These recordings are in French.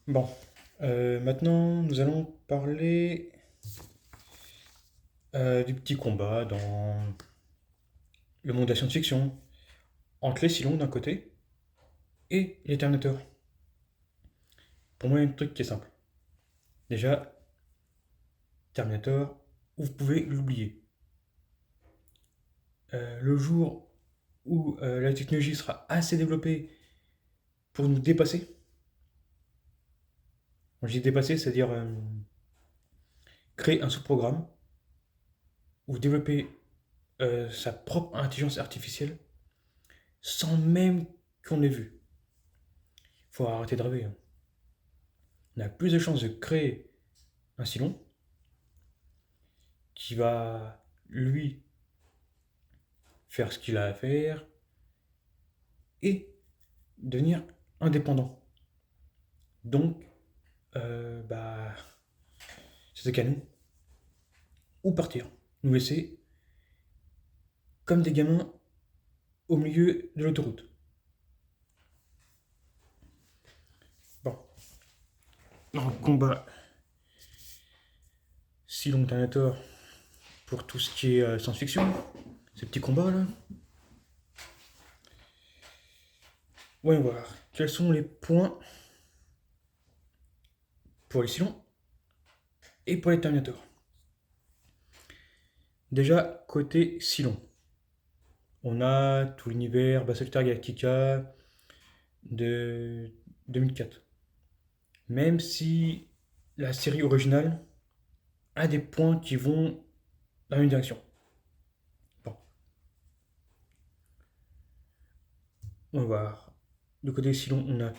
Bon, maintenant nous allons parler du petit combat dans le monde de la science-fiction entre les Cylons d'un côté et les Terminators. Pour moi, il y a un truc qui est simple. Déjà, Terminator, vous pouvez l'oublier. Le jour où la technologie sera assez développée pour nous dépasser, quand je dis dépasser, c'est-à-dire créer un sous-programme ou développer sa propre intelligence artificielle sans même qu'on l'ait vu. Faut arrêter de rêver, hein. On a plus de chances de créer un Cylon qui va, lui, faire ce qu'il a à faire et devenir indépendant. Donc, bah, c'est qu'à nous. Ou partir. Nous laisser comme des gamins au milieu de l'autoroute. Bon, dans le combat, Cylon Terminator pour tout ce qui est science-fiction, ces petits combats là. Voyons voir. Quels sont les points pour les Cylons et pour les Terminators. Déjà, côté Cylon, on a tout l'univers Battlestar Galactica de 2004. Même si la série originale a des points qui vont dans une direction. Bon, on va voir. De côté Cylon, on a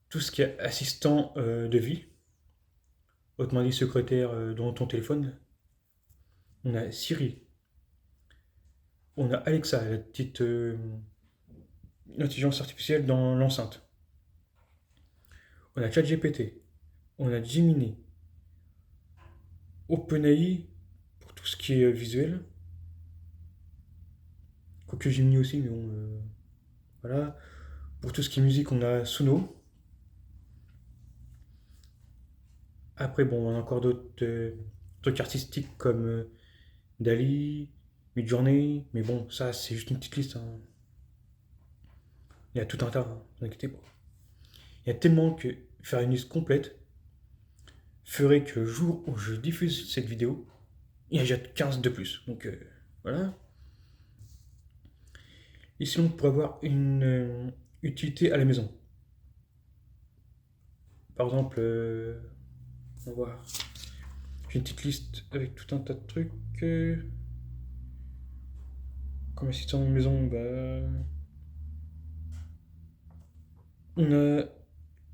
tout ce qui est assistant de vie, autrement dit secrétaire dans ton téléphone. On a Siri, on a Alexa, la petite intelligence artificielle dans l'enceinte. On a ChatGPT, on a Gemini, OpenAI pour tout ce qui est visuel. Quoique Gemini aussi, mais bon, voilà. Pour tout ce qui est musique, on a Suno. Après, bon, on a encore d'autres trucs artistiques comme Dali, Midjourney, mais bon, ça, c'est juste une petite liste, hein. Il y a tout un tas, hein, ne vous inquiétez pas. Il y a tellement que faire une liste complète ferait que le jour où je diffuse cette vidéo, il y a déjà 15 de plus. Donc voilà. Et sinon, pour avoir une utilité à la maison. Par exemple, on va voir. J'ai une petite liste avec tout un tas de trucs. Comme assistant de maison, bah, on a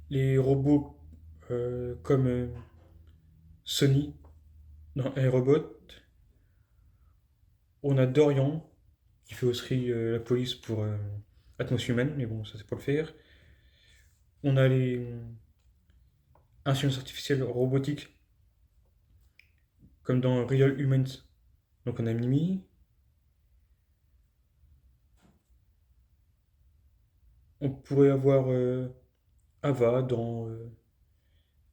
les robots comme Sony dans iRobot. On a Dorian qui fait aussi la police pour Atmos Human, mais bon, ça c'est pour le faire. On a les intelligences artificielles robotiques comme dans Real Humans. Donc on a Mimi. On pourrait avoir Ava dans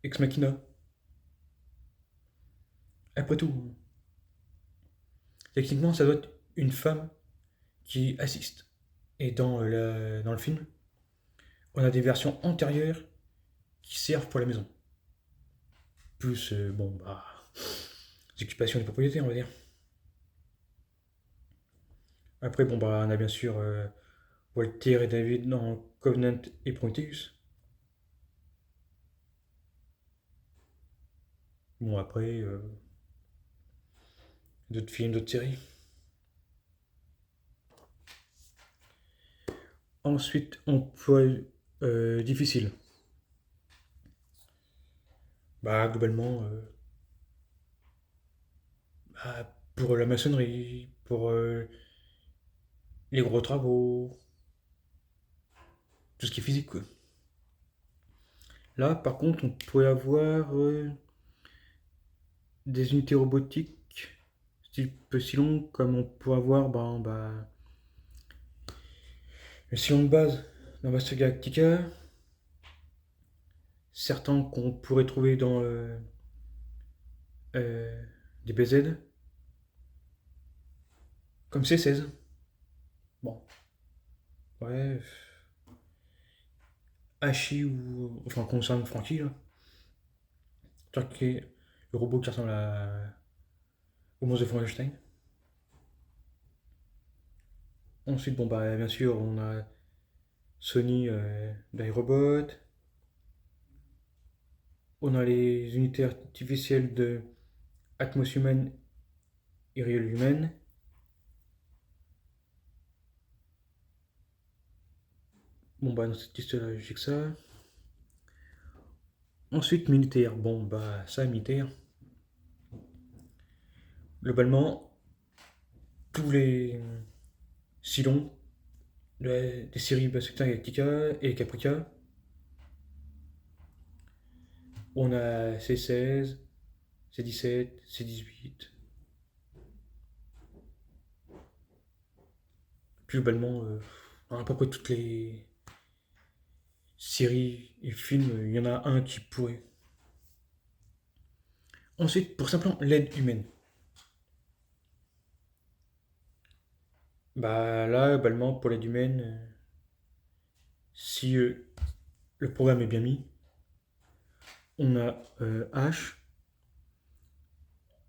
Ex Machina. Après tout, techniquement, ça doit être une femme qui assiste. Et dans le film, on a des versions antérieures qui servent pour la maison. Plus, bon, bah, les occupations des propriétés, on va dire. Après, bon, bah, on a bien sûr Walter et David dans Covenant et Prometheus. Bon, après, d'autres films, d'autres séries. Ensuite, on peut difficile. Bah, globalement, bah, pour la maçonnerie, pour les gros travaux, tout ce qui est physique, quoi. Là, par contre, on pourrait avoir des unités robotiques, type Silon, comme on peut avoir le Silon de base dans Battlestar Galactica. certains qu'on pourrait trouver dans des BZ, comme C16. Bon, ouais, Hachi ou. Enfin, concerne Frankie, là. Qui est le robot qui ressemble au monstre de Frankenstein. Ensuite, bon, bah, bien sûr, on a Sony d'iRobot. On a les unités artificielles de Atmos Human et Real Human. Bon, bah, dans cette liste-là, j'ai que ça. Ensuite, militaire. Bon, bah, ça, militaire. Globalement, tous les Silons des séries Battlestar Galactica et Caprica. On a C16, C17, C18. Plus globalement, dans à peu près toutes les séries et films, il y en a un qui pourrait. Ensuite, pour simplement l'aide humaine. Bah là, globalement, pour l'aide humaine, si le programme est bien mis, on a H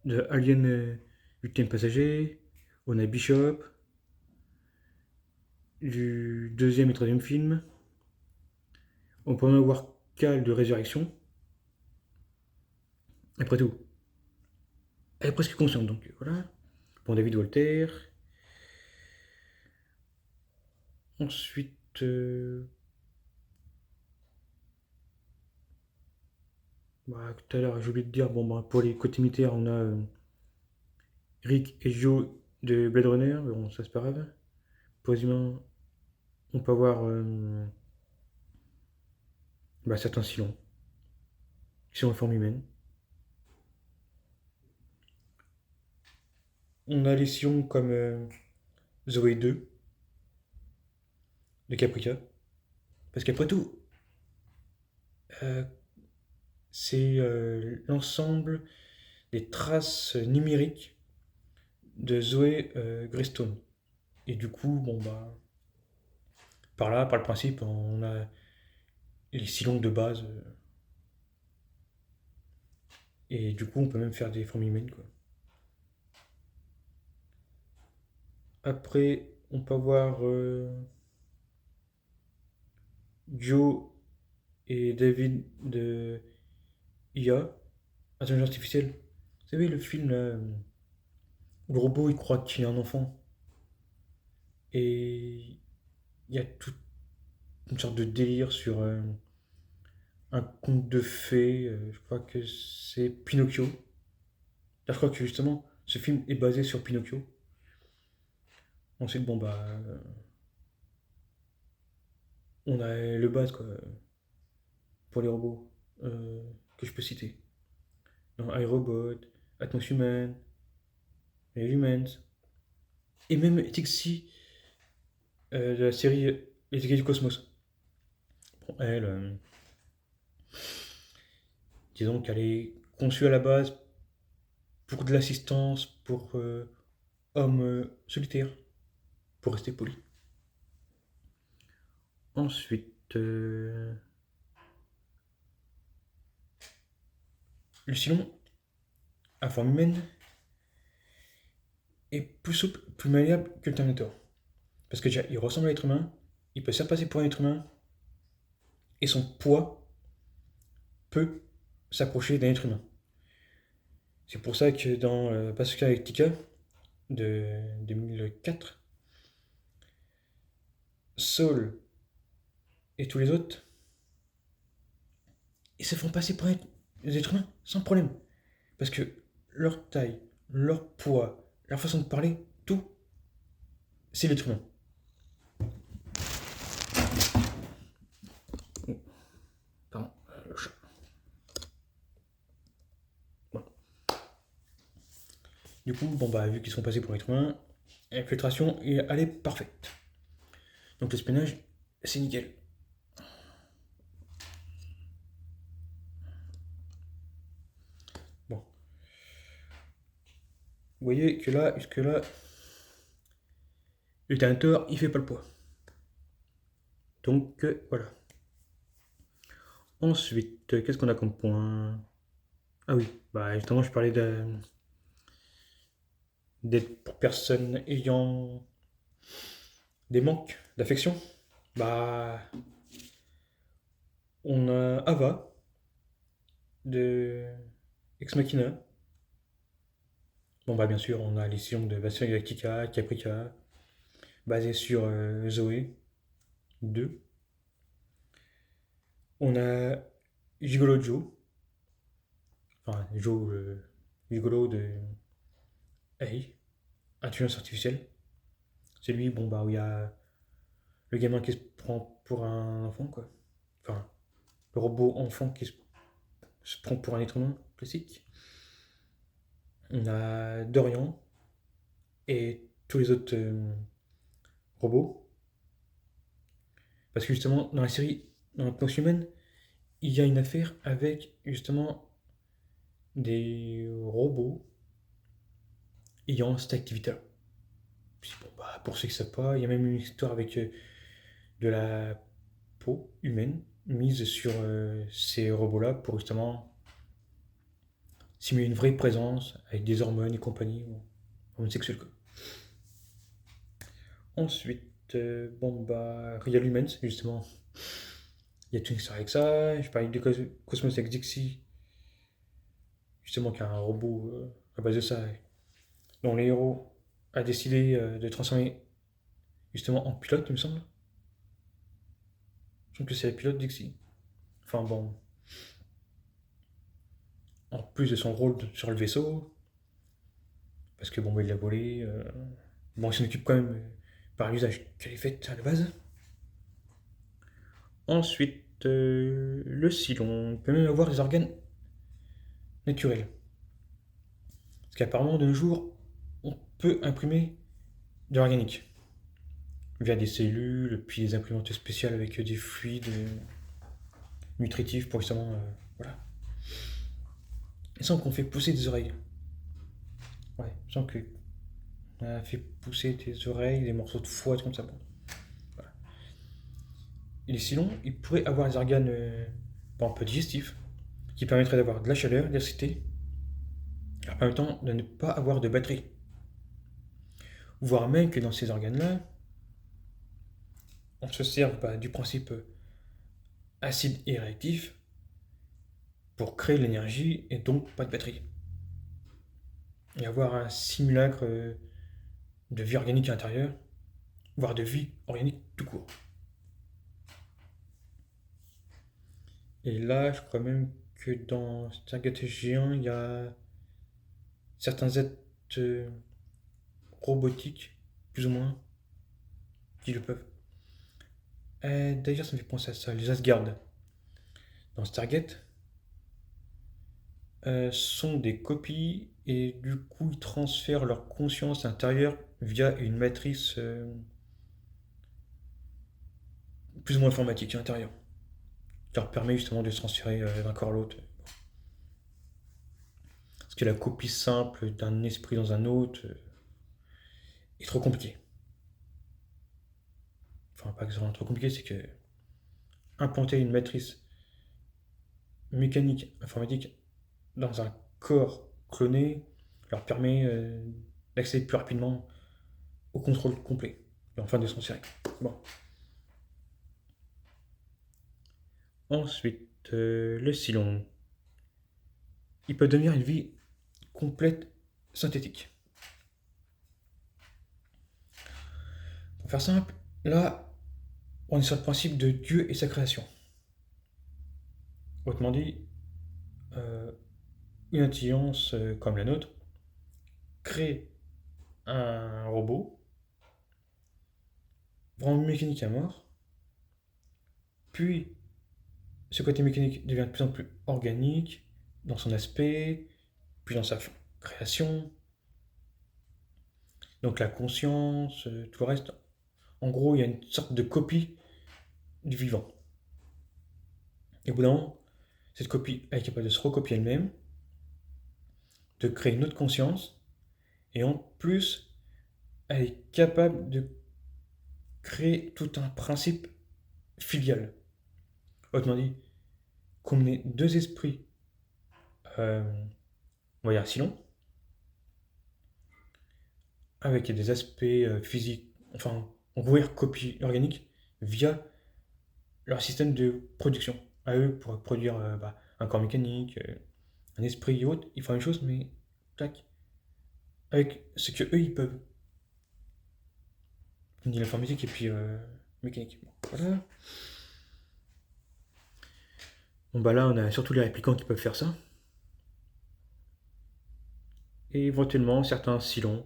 de Alien 8ème passager, on a Bishop du deuxième et troisième film, on peut en avoir Cal de Résurrection. Après tout, elle est presque consciente, donc voilà. Bon, David Walter. Ensuite, bah, tout à l'heure, j'ai oublié de dire, bon, bah, pour les côtés militaires, on a Rick et Joe de Blade Runner, mais bon, ça c'est pas grave. Pour les humains, on peut avoir bah, certains Silons, qui sont en forme humaine. On a les Silons comme Zoé 2 de Caprica. Parce qu'après tout, euh, c'est l'ensemble des traces numériques de Zoé Greystone. Et du coup, bon bah, par là, par le principe, on a les Silons de base. Et du coup, on peut même faire des formes humaines, quoi. Après, on peut avoir Joe et David de IA, Intelligence Artificielle. Vous savez, le film là, où le robot il croit qu'il est un enfant. Et il y a toute une sorte de délire sur un conte de fées. Je crois que c'est Pinocchio. Là, je crois que justement, ce film est basé sur Pinocchio. Ensuite, bon bah, on a le base quoi, pour les robots que je peux citer. Dans iRobot, Atmos Human, les Humans, et même Tixi de la série Les Aiguilles du Cosmos. Bon, elle, disons qu'elle est conçue à la base pour de l'assistance pour hommes solitaires, pour rester poli. Ensuite, le Silon, à forme humaine, est plus souple, plus malléable que le Terminator. Parce que déjà, il ressemble à l'être humain, il peut se faire passer pour un être humain, et son poids peut s'approcher d'un être humain. C'est pour ça que dans Battlestar Galactica de 2004, Saul et tous les autres, ils se font passer pour des êtres humains sans problème. Parce que leur taille, leur poids, leur façon de parler, tout, c'est l'être humain. Pardon, le chat. Voilà. Du coup, bon bah, vu qu'ils sont passés pour être humains, l'infiltration, elle est parfaite. Donc l'espionnage, c'est nickel. Vous voyez que là, jusque-là, le détonateur, il fait pas le poids. Donc, voilà. Ensuite, qu'est-ce qu'on a comme point? Ah oui, bah justement, je parlais d'être pour personnes ayant des manques d'affection. Bah, on a Ava de Ex Machina. Bon, bah, bien sûr, on a les sillons de Battlestar Galactica, Caprica, basé sur Zoé 2. On a Gigolo Joe, enfin Joe, Gigolo de Hey, intelligence artificielle. C'est lui, bon, bah, où il y a le gamin qui se prend pour un enfant, quoi. Enfin, le robot enfant qui se prend pour un être humain classique. On a Dorian et tous les autres robots. Parce que justement, dans la série, dans la planche humaine, il y a une affaire avec justement des robots ayant cette activité-là. Puis bon, bah, pour ceux qui ne savent pas, il y a même une histoire avec de la peau humaine mise sur ces robots-là pour justement simuler une vraie présence avec des hormones et compagnie, homosexuels quoi. Ensuite, bon bah, Real Humans, justement, il y a toute une histoire avec ça. Je parlais de Cosmos avec Dixie, justement, qui a un robot à base de ça, dont les héros a décidé de transformer justement en pilote, il me semble. Je trouve que c'est la pilote Dixie. Enfin bon, en plus de son rôle sur le vaisseau, parce que bon, bah, il l'a volé. Bon, il s'en occupe quand même par l'usage qu'elle est faite à la base. Ensuite, le Cylon peut même avoir des organes naturels. Parce qu'apparemment, de nos jours, on peut imprimer de l'organique via des cellules, puis des imprimantes spéciales avec des fluides nutritifs pour justement. Voilà. Il semble qu'on fait pousser des oreilles. Ouais, il semble qu'on a fait pousser des oreilles, des morceaux de foie, comme ça. Bon, voilà. Et sinon, il pourrait avoir des organes, par exemple, digestifs, qui permettraient d'avoir de la chaleur, de l'électricité, en même temps de ne pas avoir de batterie. Voire même que dans ces organes-là, on se sert du principe acide et réactif pour créer de l'énergie et donc pas de batterie. Et avoir un simulacre de vie organique à l'intérieur, voire de vie organique tout court. Et là, je crois même que dans Stargate géant, il y a certains êtres euh, robotiques, plus ou moins, qui le peuvent. D'ailleurs, ça me fait penser à ça, les Asgard. Dans Stargate, sont des copies et du coup ils transfèrent leur conscience intérieure via une matrice plus ou moins informatique intérieure qui leur permet justement de se transférer d'un corps à l'autre. Parce que la copie simple d'un esprit dans un autre est trop compliquée. Enfin, pas exactement trop compliqué, c'est que implanter une matrice mécanique, informatique dans un corps cloné leur permet d'accéder plus rapidement au contrôle complet et enfin de se transférer. Bon. Ensuite, le Cylon. Il peut devenir une vie complète synthétique. Pour faire simple, là, on est sur le principe de Dieu et sa création. Autrement dit, euh, une intelligence comme la nôtre crée un robot, vraiment mécanique à mort, puis ce côté mécanique devient de plus en plus organique dans son aspect, puis dans sa création, donc la conscience, tout le reste. En gros, il y a une sorte de copie du vivant. Et au bout d'un moment, cette copie elle est capable de se recopier elle-même, de créer une autre conscience, Et en plus, elle est capable de créer tout un principe filial. Autrement dit, combiner deux esprits, euh, on va dire Silon, avec des aspects physiques, enfin, ouvrir copie organique via leur système de production. À eux, pour produire un corps mécanique, un esprit et autres, ils font la même chose, mais tac, avec ce que eux ils peuvent. On dit l'informatique et puis mécanique. Bon, voilà. Bon, bah là, on a surtout les réplicants qui peuvent faire ça. Et éventuellement, certains Silons,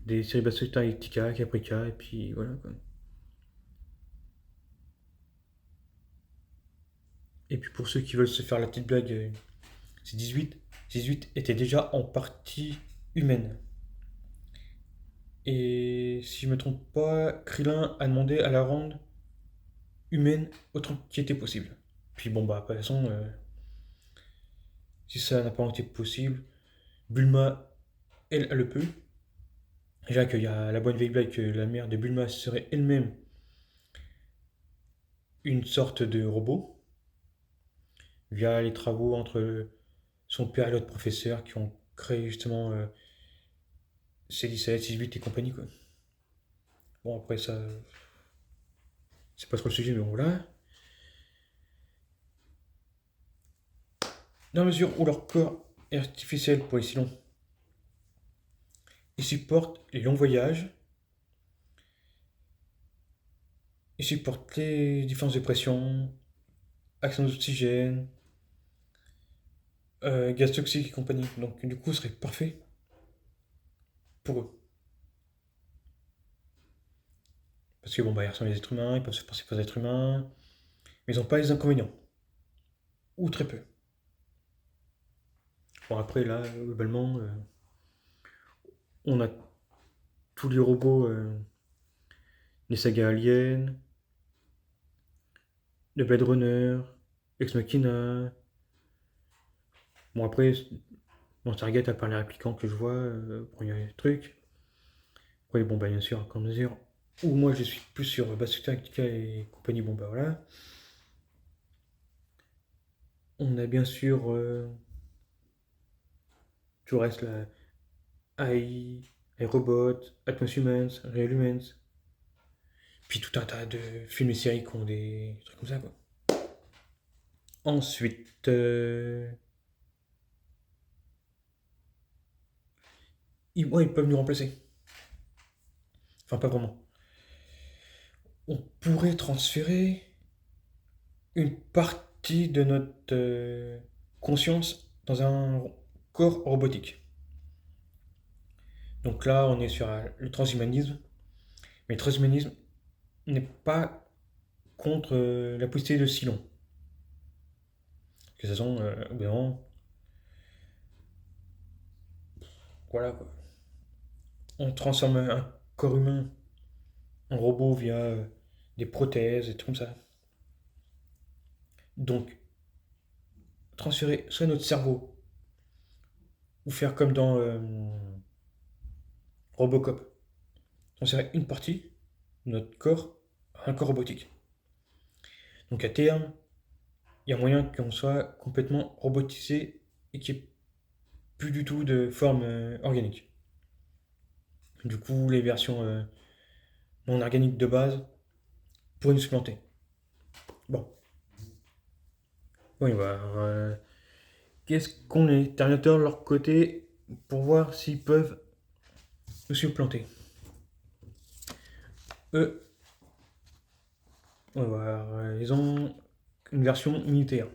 des Cerebasota Ectica, Caprica, et puis voilà quoi. Et puis pour ceux qui veulent se faire la petite blague, c'est 18. 18 était déjà en partie humaine. Et si je me trompe pas, Krillin a demandé à la rendre humaine autant qu'il était possible. Puis bon bah de toute façon, si ça n'a pas été possible, Bulma, elle le peut. Déjà qu'il y a la bonne vieille blague que la mère de Bulma serait elle-même une sorte de robot, via les travaux entre son père et l'autre professeur qui ont créé justement C17, C8 et compagnie quoi. Bon après ça, c'est pas trop le sujet mais bon voilà. Dans la mesure où leur corps est artificiel pour les Cylons, ils supportent les longs voyages, ils supportent les différences de pression, action d'oxygène, gaz toxiques et compagnie. Donc du coup, ce serait parfait pour eux. Parce que bon, bah, ils ressemblent à des êtres humains, ils peuvent se passer pour des êtres humains, mais ils n'ont pas les inconvénients. Ou très peu. Bon, après, là, globalement, on a tous les robots, les sagas Alien, le Blade Runner, Ex Machina. Bon, après, dans Target, à part les réplicants que je vois, premier truc. Oui, bon, bah, bien sûr, comme mesure. Ou moi, je suis plus sur Basuta, Actica et compagnie, bon, bah voilà. On a bien sûr tout le reste là. AI, iRobot, Atmos Humans, Real Humans. Puis tout un tas de films et séries qui ont des trucs comme ça, quoi. Ensuite, ouais, ils peuvent nous remplacer. Enfin, pas vraiment. On pourrait transférer une partie de notre conscience dans un corps robotique. Donc là, on est sur le transhumanisme. Mais le transhumanisme n'est pas contre la possibilité de Silon. De toute façon, évidemment, voilà quoi. On transforme un corps humain en robot via des prothèses et tout comme ça. Donc, transférer soit notre cerveau, ou faire comme dans Robocop, transférer une partie de notre corps à un corps robotique. Donc à terme, il y a moyen qu'on soit complètement robotisé et qu'il n'y ait plus du tout de forme organique. Du coup, les versions non organiques de base pourraient nous supplanter. Bon, oui, bah, qu'est-ce qu'ont les Terminators de leur côté pour voir s'ils peuvent nous supplanter? Eux, ouais, bah, ils ont une version militaire.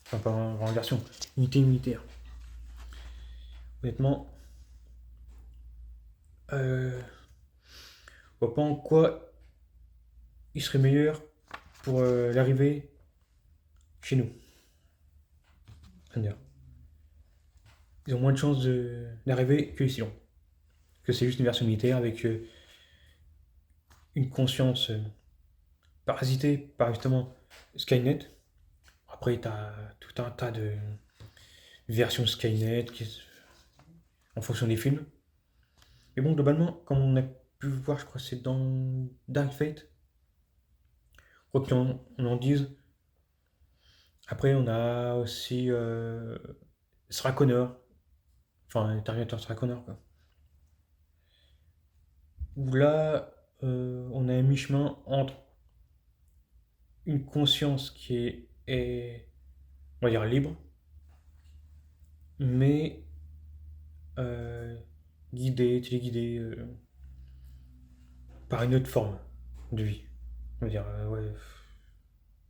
Enfin, pas en version, unité militaire. Honnêtement, je vois pas en quoi il serait meilleur pour l'arrivée chez nous. C'est-à-dire, ils ont moins de chances d'arriver que les Silons. Que c'est juste une version militaire avec une conscience parasitée par justement Skynet. Après, t'as tout un tas de versions Skynet qui en fonction des films. Mais bon, globalement, comme on a pu voir, je crois que c'est dans Dark Fate, quoi qu'on en dise. Après, on a aussi Sarah Connor, enfin, Terminator Sarah Connor, quoi. Où là, on a un mi-chemin entre une conscience qui est, on va dire, libre, mais euh, guidée, téléguidée par une autre forme de vie. On va dire, ouais,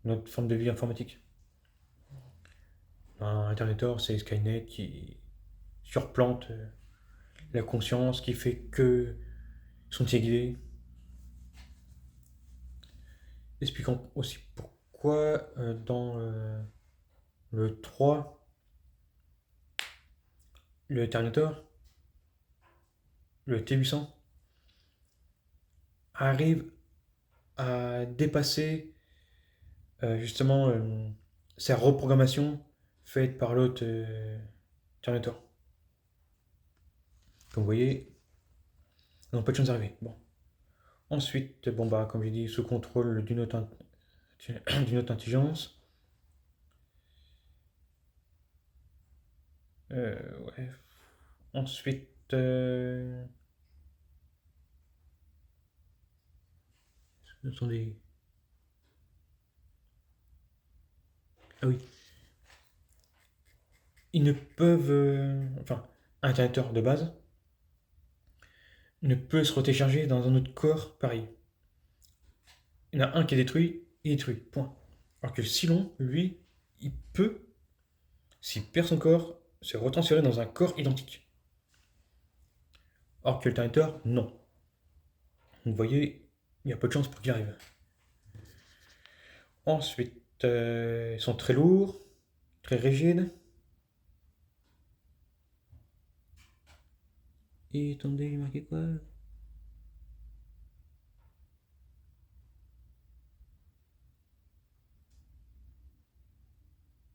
une autre forme de vie informatique. Un Terminator, c'est Skynet qui surplante la conscience, qui fait que sont téléguidés, expliquant aussi pourquoi dans le 3, le Terminator, le T-800, arrive à dépasser justement sa reprogrammation faite par l'autre Terminator. Comme vous voyez, ils n'ont pas de chance d'arriver. Bon. Ensuite, bon bah, comme j'ai dit, sous contrôle d'une autre intelligence. Ouais. Ensuite, attendez. Ah oui. Ils ne peuvent. Enfin, un Terminator de base ne peut se retécharger dans un autre corps pareil. Il y en a un qui est détruit, il est détruit. Point. Alors que le Cylon, lui, il peut, s'il perd son corps, se retransférer dans un corps identique. Or que le Terminator, non. Vous voyez, il y a peu de chance pour qu'il arrive. Ensuite, ils sont très lourds, très rigides. Et attendez, il marqué quoi?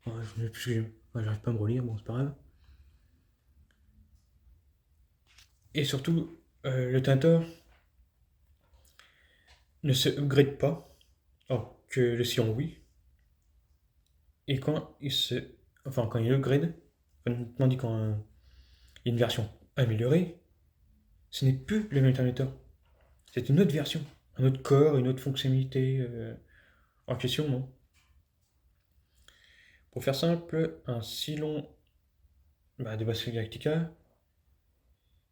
Ouais, je n'ai plus, ouais, j'arrive pas à me relire, bon, c'est pas grave. Et surtout, le Tintor ne se upgrade pas, alors que le Sion, oui. Et quand il se. Enfin, quand il upgrade, on dit quand il y a une version améliorée, ce n'est plus le même Terminator. C'est une autre version, un autre corps, une autre fonctionnalité en question, non? Pour faire simple, un Cylon bah, de Battlestar Galactica,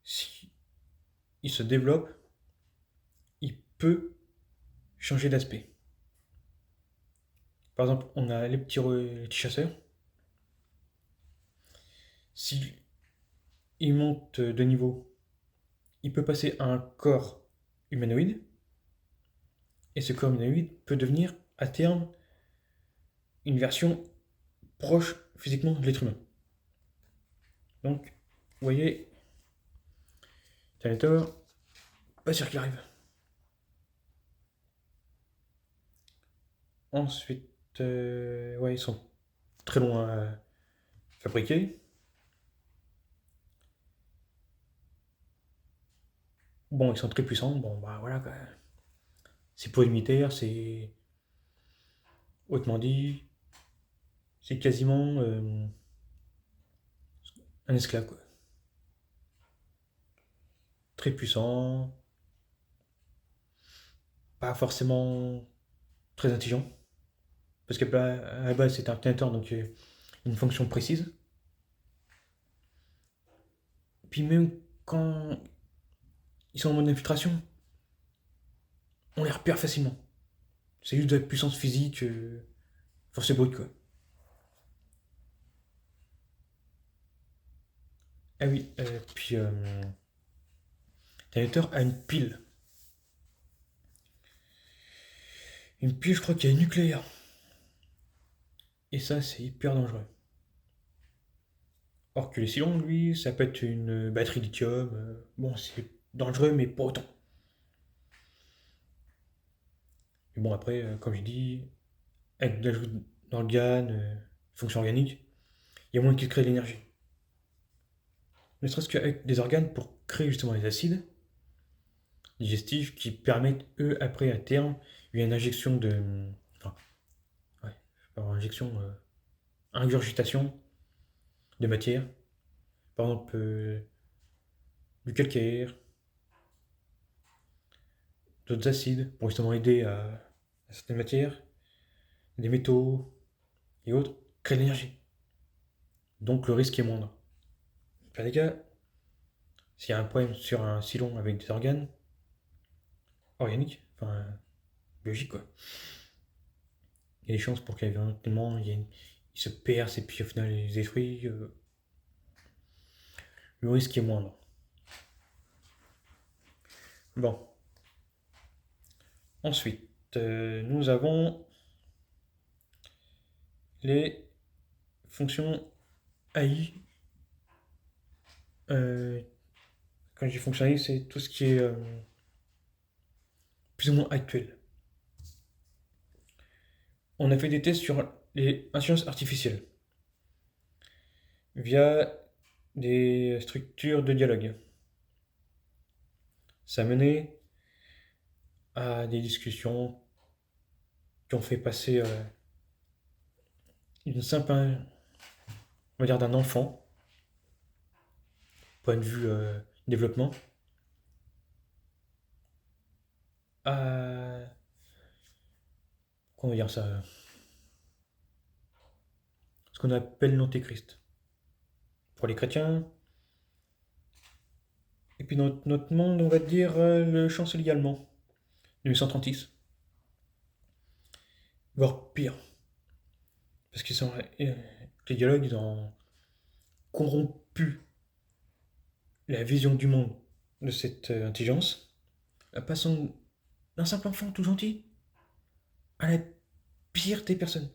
si il se développe, il peut changer d'aspect. Par exemple, on a les petits chasseurs. Si il monte de niveau, il peut passer à un corps humanoïde, et ce corps humanoïde peut devenir à terme une version proche physiquement de l'être humain. Donc, vous voyez, Terminator, pas sûr qu'il arrive. Ensuite, ouais, ils sont très longs à fabriquer. Bon, ils sont très puissants. Bon, bah voilà, quoi. C'est pour militaire, c'est hautement dit, c'est quasiment un esclave, quoi. Très puissant, pas forcément très intelligent, parce qu'à la base c'est un Terminator, donc une fonction précise. Puis même quand ils sont en mode infiltration, on les repère facilement. C'est juste de la puissance physique, force brute, quoi. Ah oui, puis Terminator a une pile. Une pile, je crois qu'il y a nucléaire. Et ça, c'est hyper dangereux. Or que le Cylon, lui, ça peut être une batterie lithium. Bon, c'est dangereux, mais pas autant. Mais bon, après, comme j'ai dit, avec de l'ajout d'organes, fonction organique, il y a moins qu'il crée de l'énergie. ne serait-ce qu'avec des organes pour créer justement les acides digestifs qui permettent, eux, après, à terme, une injection de. Enfin, ouais, pas injection, ingurgitation de matière. Par exemple, du calcaire, d'autres acides pour justement aider à certaines matières, des métaux et autres, créer de l'énergie. Donc le risque est moindre. Dans les cas, s'il y a un problème sur un silon avec des organes organiques, enfin biologiques quoi, il y a des chances pour qu'éventuellement il se perce et puis au final il les détruit. Le risque est moindre. Bon, ensuite, nous avons les fonctions AI. Euh, Quand je dis fonction AI, c'est tout ce qui est plus ou moins actuel. On a fait des tests sur les intelligences artificielles via des structures de dialogue. Ça a mené à des discussions qui ont fait passer une simple, on va dire, d'un enfant, point de vue développement, à, comment dire ça, ce qu'on appelle l'antéchrist. Pour les chrétiens, et puis dans notre monde, on va dire le chancelier allemand, de 1836, voire pire, parce qu'ils sont, les dialogues, ils ont corrompu la vision du monde de cette intelligence, passant d'un simple enfant tout gentil à la pire des personnes.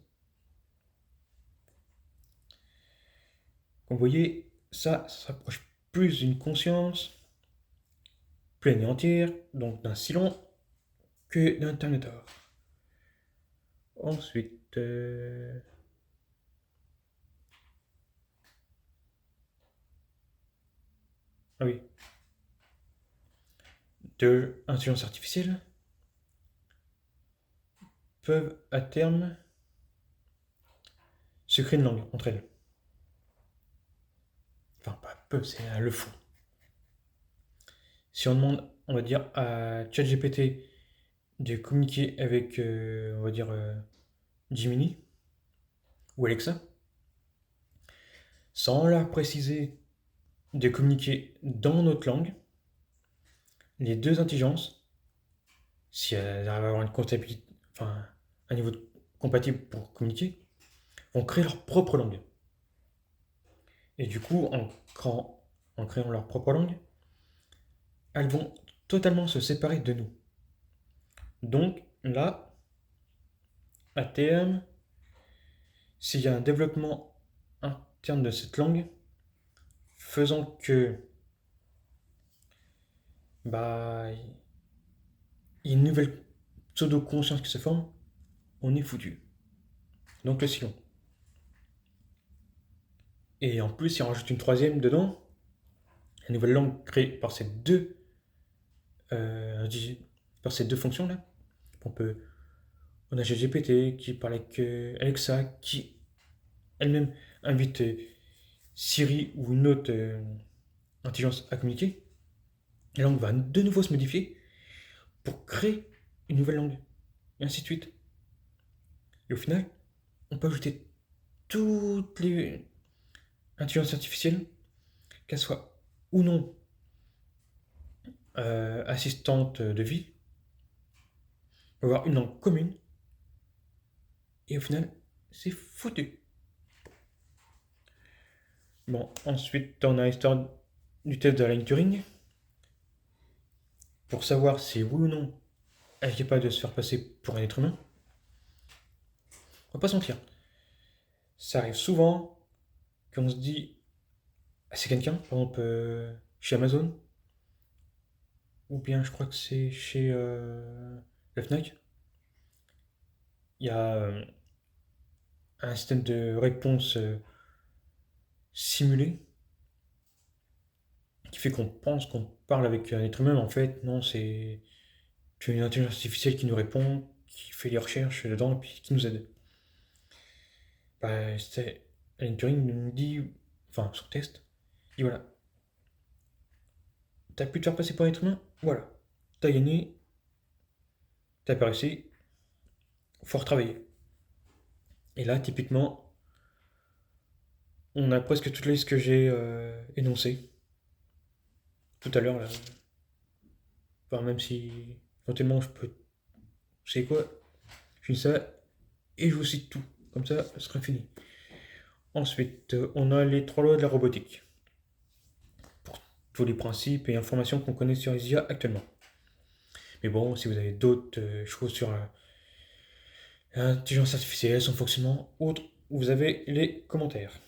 Comme vous voyez, ça s'approche plus d'une conscience pleine et entière, donc d'un silence, que d'un Terminator. Ensuite, ah oui, de intelligence artificielle peuvent à terme se créer une langue entre elles. Enfin, pas peuvent, c'est le fond. Si on demande, on va dire, à ChatGPT de communiquer avec, on va dire, Gemini ou Alexa, sans leur préciser de communiquer dans notre langue, les deux intelligences, si elles arrivent à avoir une comptabilité, enfin, un niveau compatible pour communiquer, vont créer leur propre langue. Et du coup, en créant leur propre langue, elles vont totalement se séparer de nous. Donc là, à terme, s'il y a un développement interne de cette langue, faisant que bah, il y a une nouvelle pseudo-conscience qui se forme, on est foutu. Donc le silon. Et en plus, il en rajoute une troisième dedans, la nouvelle langue créée euh, par ces deux fonctions-là. On peut, on a GPT qui parle avec Alexa, qui elle-même invite Siri ou une autre intelligence à communiquer. La langue va de nouveau se modifier pour créer une nouvelle langue, et ainsi de suite. Et au final, on peut ajouter toutes les intelligences artificielles, qu'elles soient ou non assistantes de vie, avoir une langue commune, et au final, c'est foutu. Bon, ensuite, on a l'histoire du test de Alan Turing, pour savoir si oui ou non elle est capable de se faire passer pour un être humain. On va pas se mentir, ça arrive souvent qu'on se dit, ah, c'est quelqu'un, par exemple chez Amazon, ou bien je crois que c'est chez la Fnac, il y a un système de réponse simulé qui fait qu'on pense qu'on parle avec un être humain, mais en fait, non, c'est une intelligence artificielle qui nous répond, qui fait les recherches dedans, et puis qui nous aide. Bah, Alan Turing nous dit, enfin, son test, il dit voilà, t'as pu te faire passer pour un être humain, voilà, t'as gagné, t'as pas réussi, faut retravailler. Et là, typiquement, on a presque toutes les listes que j'ai énoncées tout à l'heure, là. Enfin, même si éventuellement je peux. Je sais quoi? Je finis ça et je vous cite tout. Comme ça, ce sera fini. Ensuite, on a les trois lois de la robotique. Pour tous les principes et informations qu'on connaît sur les IA actuellement. Mais bon, si vous avez d'autres choses sur l'intelligence artificielle, son fonctionnement, autre, vous avez les commentaires.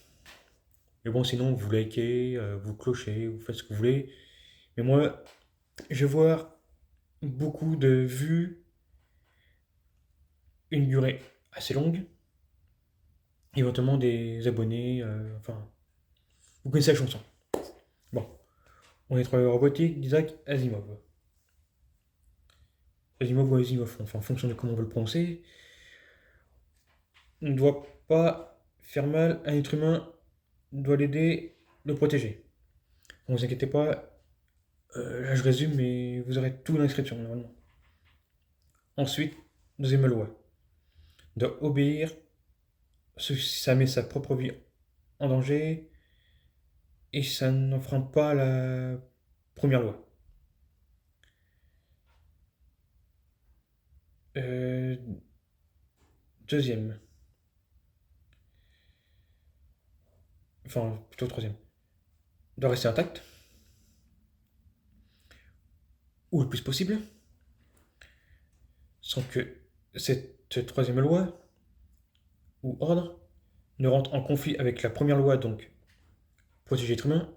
Mais bon, sinon, vous likez, vous clochez, vous faites ce que vous voulez. Mais moi, je vais voir beaucoup de vues, une durée assez longue, éventuellement des abonnés, enfin, vous connaissez la chanson. Bon, on est travailleur robotique d'Isaac Asimov. Asimov ou Asimov, enfin, en fonction de comment on veut le prononcer, on ne doit pas faire mal à un être humain, doit l'aider, le protéger. Ne vous inquiétez pas, là je résume, mais vous aurez tout dans l'inscription normalement. Ensuite, deuxième loi, doit obéir si ça met sa propre vie en danger et ça n'enfreint pas la première loi. Euh, Deuxième, enfin plutôt troisième, doit rester intact, ou le plus possible, sans que cette troisième loi ou ordre ne rentre en conflit avec la première loi, donc protéger l'être humain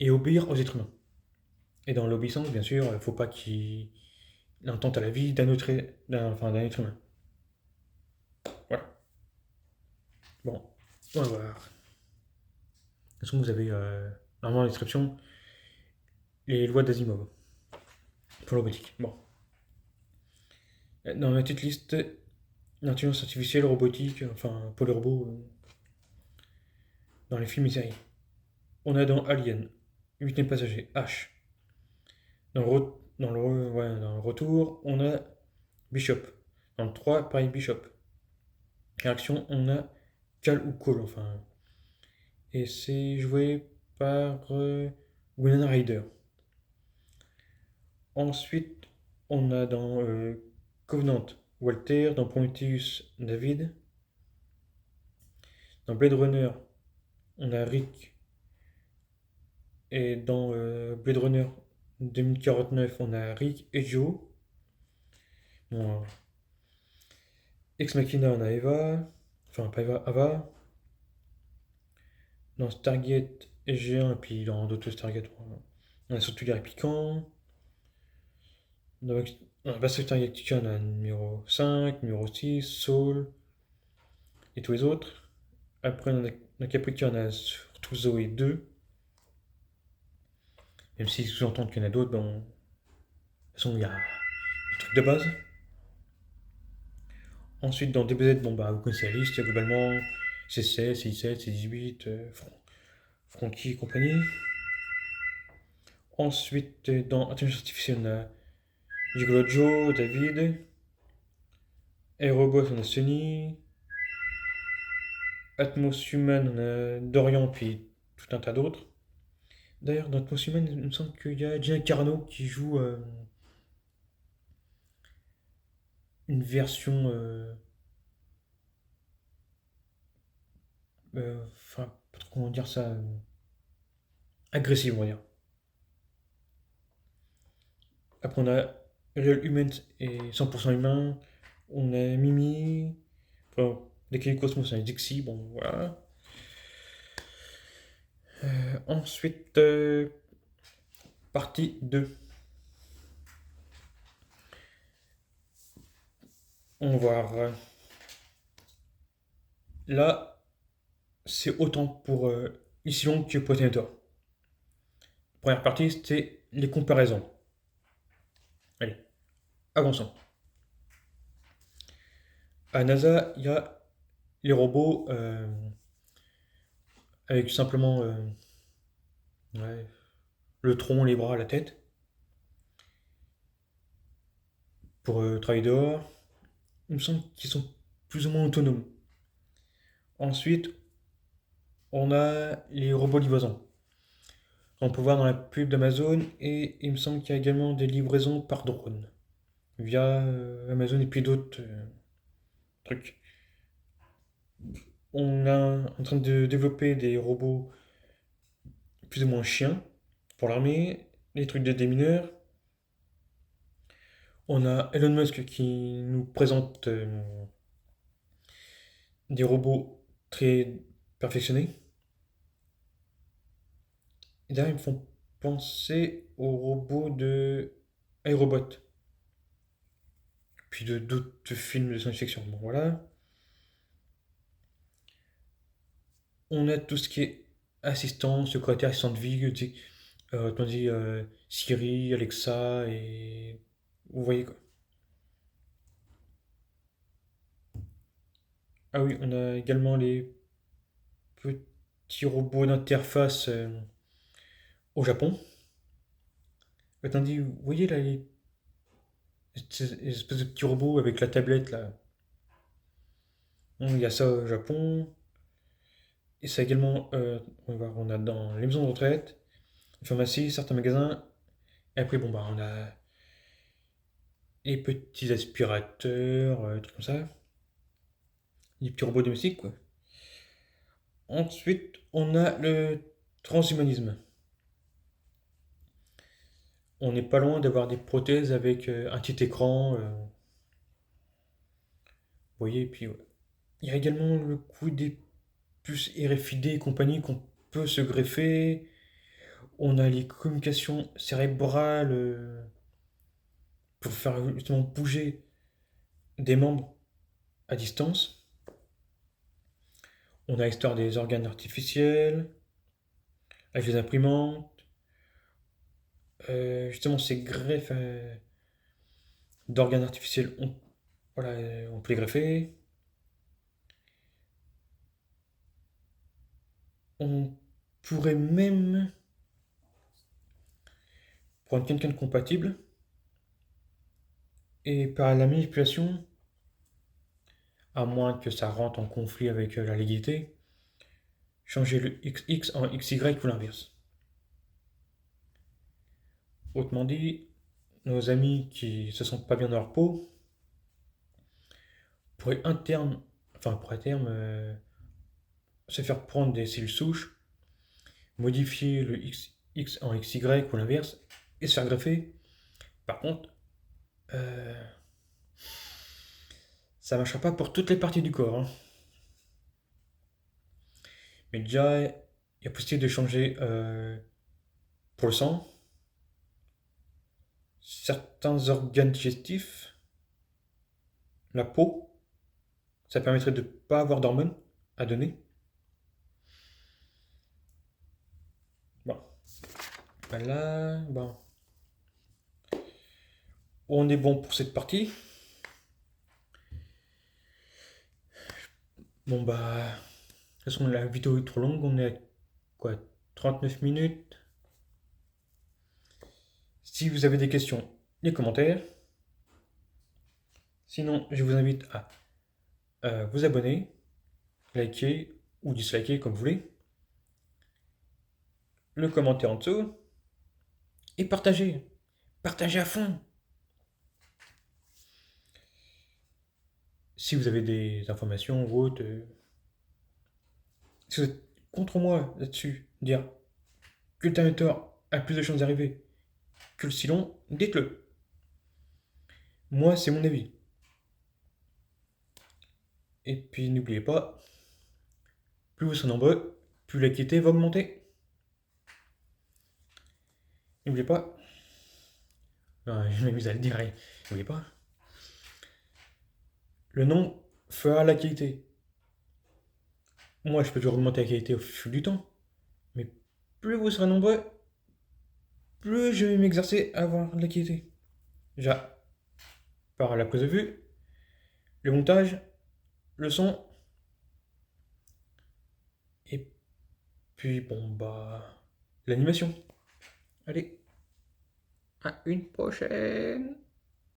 et obéir aux êtres humains. Et dans l'obéissance, bien sûr, il ne faut pas qu'il intente à la vie d'un être humain. Voilà. Bon, on va voir. De toute façon, vous avez normalement dans la description les lois d'Asimov pour la robotique. Bon. Dans ma petite liste, l'intelligence artificielle, robotique, enfin pour les robots, dans les films et séries. On a dans Alien, 8 passager, H. Dans le retour, on a Bishop. Dans le 3, pareil, Bishop. Réaction, on a Cal ou Cole, enfin. Et c'est joué par Winona Ryder. Ensuite, on a dans Covenant, Walter. Dans Prometheus, David. Dans Blade Runner, on a Rick. Et dans Blade Runner 2049, on a Rick et Joe. Bon, Ex Machina, on a Eva. Enfin, pas Eva, Ava. Dans Stargate G1, et puis dans d'autres Stargate, on a surtout les répliquants. Dans Battlestar Galactica, on a numéro 5, numéro 6, Soul, et tous les autres. Après, dans Caprica, on a surtout Zoé 2. Même si sous-entendent qu'il y en a d'autres, bon, de toute façon, il y a le truc de base. Ensuite, dans DBZ, bon, bah, vous connaissez la liste, il y a globalement C16, C17, C18, Frankie et compagnie. Ensuite, dans Intelligence Artificielle, on a Gigolo Joe, David. Aerobot, on a Sunny. Atmos Human, on a Dorian, puis tout un tas d'autres. D'ailleurs, dans Atmos Human, il me semble qu'il y a Gina Carano qui joue une version. Enfin, pas trop comment dire ça. Agressive, on va dire. Après, on a Real Humans et 100% humain. On a Mimi. Enfin, dès qu'il y a Cosmos, on a Dixie. Bon, voilà. Ensuite, partie 2. On va voir. Là, c'est autant pour Isilon que Potato. Première partie, c'est les comparaisons. Allez, avançons. À NASA, il y a les robots avec simplement ouais, le tronc, les bras, la tête pour travailler dehors. Il me semble qu'ils sont plus ou moins autonomes. Ensuite, on a les robots livraison. On peut voir dans la pub d'Amazon et il me semble qu'il y a également des livraisons par drone via Amazon et puis d'autres trucs. On est en train de développer des robots plus ou moins chiens pour l'armée, les trucs de démineurs. On a Elon Musk qui nous présente des robots très perfectionnés. Et d'ailleurs, ils me font penser aux robots de iRobot, puis de d'autres films de science-fiction. Bon, voilà. On a tout ce qui est assistant, secrétaire, assistant de vie, on dit Siri, Alexa, et vous voyez quoi. Ah oui, on a également les petits robots d'interface au Japon. Attendez, vous voyez là les espèces de petits robots avec la tablette là. Il y a ça au Japon. Et ça également, on a dans les maisons de retraite, les pharmacies, certains magasins. Et après, bon bah on a les petits aspirateurs, trucs comme ça. Les petits robots domestiques quoi. Ensuite, on a le transhumanisme. On n'est pas loin d'avoir des prothèses avec un petit écran. Vous voyez, et puis ouais. Il y a également le coup des puces RFID et compagnie qu'on peut se greffer. On a les communications cérébrales pour faire justement bouger des membres à distance. On a l'histoire des organes artificiels, avec les imprimantes. Justement, ces greffes d'organes artificiels, voilà, on peut les greffer. On pourrait même prendre quelqu'un de compatible et par la manipulation, à moins que ça rentre en conflit avec la légalité, changer le XX en XY ou l'inverse. Autrement dit, nos amis qui se sentent pas bien dans leur peau pourraient à terme, se faire prendre des cellules souches, modifier le XX en XY ou l'inverse et se faire greffer. Par contre, euh, ça ne marchera pas pour toutes les parties du corps, hein. Mais déjà, il y a possibilité de changer pour le sang, certains organes digestifs, la peau. Ça permettrait de ne pas avoir d'hormones à donner. Bon, voilà. Bon. On est bon pour cette partie. Bon, bah. De toute façon, la vidéo est trop longue. On est à quoi 39 minutes. Si vous avez des questions, les commentaires. Sinon, je vous invite à vous abonner, liker ou disliker comme vous voulez, le commentaire en dessous et partager. Partagez à fond. Si vous avez des informations ou autres, si vous êtes contre moi là-dessus, dire que le Terminator a plus de chances d'arriver que le Silon, dites-le. Moi, c'est mon avis. Et puis n'oubliez pas, plus vous serez nombreux, plus l'équité va augmenter. N'oubliez pas, je m'amuse à le dire, n'oubliez pas, le nombre fera la qualité. Moi, je peux toujours augmenter la qualité au fil du temps, mais plus vous serez nombreux, plus je vais m'exercer à avoir de la qualité. Déjà, par la prise de vue, le montage, le son, et puis bon, bah, l'animation. Allez, à une prochaine!